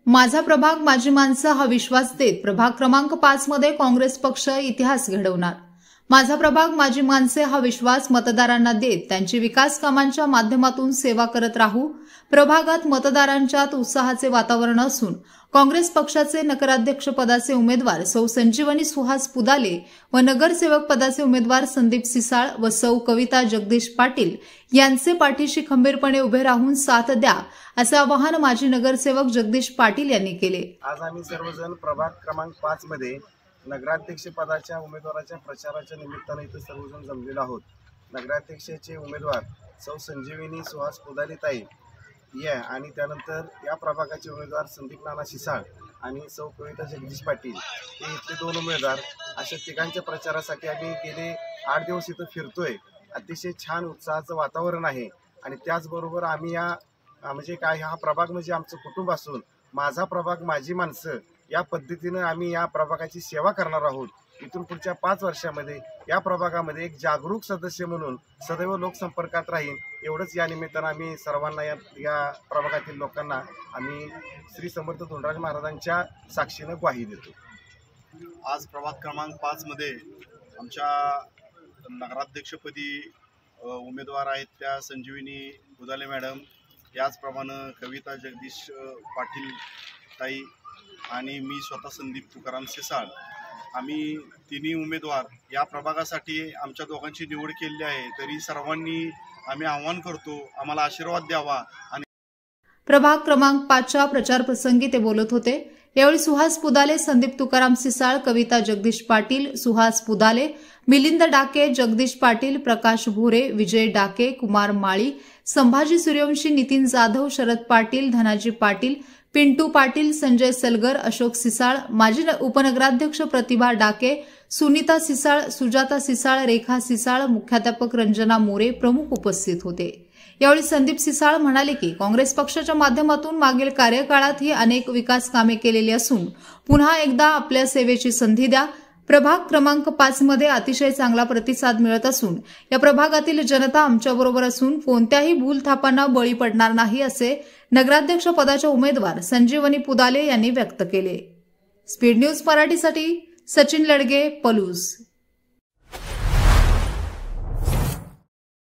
माझा प्रभाग माझी माणसं हा विश्वास देत प्रभाग क्रमांक 5 मध्ये काँग्रेस पक्ष इतिहास घडवणार। माझा प्रभाग माझी माणसे हा विश्वास मतदारांना देत त्यांची विकास कामांच्या माध्यमातून सेवा करत राहू। प्रभागात मतदारांच्यात उत्साहाचे वातावरण असून काँग्रेस पक्षाचे नगराध्यक्ष पदाचे उमेदवार सौ संजीवनी सुहास पुदाले व नगरसेवक पदाचे उमेदवार संदीप सिसाळ व सौ कविता जगदीश पाटील यांचे पाठीशी खंबीरपणे उभे राहून साथ द्या असे आवाहन माजी नगरसेवक जगदीश पाटील यांनी केले। आज आम्ही सर्वजण प्रभाग क्रमांक 5 मध्ये नगराध्यक्ष पदाच्या उमेदवाराच्या प्रचाराच्या निमित्ताने इथे सर्वजण जमलेलो आहोत। नगराध्यक्षाचे उमेदवार सौ संजीवनी सुहास पुदाले ताई या आणि त्यानंतर या प्रभागाचे उमेदवार संदीप नाना सिसाळ आणि सौ कविता जगदीश पाटील हे इथले दोन उमेदवार अशा तिघांच्या प्रचारासाठी आम्ही गेले 8 दिवस इथं फिरतोय। अतिशय छान उत्साहाचं वातावरण आहे आणि त्याचबरोबर आम्ही म्हणजे काय हा प्रभाग म्हणजे आमचं कुटुंब असून माझा प्रभाग माझी माणसं या पद्धतीने आम्ही या प्रभागाची सेवा करणार आहोत। इथून पुढच्या 5 वर्षामध्ये या प्रभागामध्ये एक जागरूक सदस्य म्हणून सदैव लोकसंपर्कात राहीन एवढंच या निमित्तानं आम्ही सर्वांना या प्रभागातील लोकांना आम्ही श्री समर्थ धोंडराज महाराजांच्या साक्षीने ग्वाही देतो। आज प्रभाग क्रमांक 5 मध्ये आमच्या नगराध्यक्षपदी उमेदवार आहेत त्या संजीवनी पुदाले मॅडम, याचप्रमाणे कविता जगदीश पाटील ताई आणि मी स्वतः संदीप तुकाराम सिसाळ, आम्ही तिन्ही उमेदवार या प्रभागासाठी आमच्या दोघांची निवड केली आहे। तरी सर्वांनी आम्ही आवाहन करतो आम्हाला आशीर्वाद द्यावा। आणि प्रभाग क्रमांक 5च्या प्रचार प्रसंगी ते बोलत होते। यावेळी सुहास पुदाले, संदीप तुकाराम सिसाळ, कविता जगदीश पाटील, सुहास पुदाले, मिलिंद डाके, जगदीश पाटील, प्रकाश भोरे, विजय डाके, कुमार माळी, संभाजी सूर्यवंशी, नितीन जाधव, शरद पाटील, धनाजी पाटील, पिंटू पाटील, संजय सलगर, अशोक सिसाळ, माजी उपनगराध्यक्ष प्रतिभा डाके, सुनीता सिसाळ, सुजाता सिसाळ, रेखा सिसाळ, मुख्याध्यापक रंजना मोरे प्रमुख उपस्थित होते। यावेळी संदीप सिसाळ म्हणाले की काँग्रेस पक्षाच्या माध्यमातून मागील कार्यकाळातही अनेक विकास कामे केलेली असून पुन्हा एकदा आपल्या सेवेची संधी द्या। प्रभाग क्रमांक 5 मध्ये अतिशय चांगला प्रतिसाद मिळत असून या प्रभागातील जनता आमच्याबरोबर असून कोणत्याही भूलथापांना बळी पडणार नाही असे नगराध्यक्ष पदाच्या उमेदवार संजीवनी पुदाले यांनी व्यक्त केले। स्पीड न्यूज मराठीसाठी सचिन लडगे, पलूस।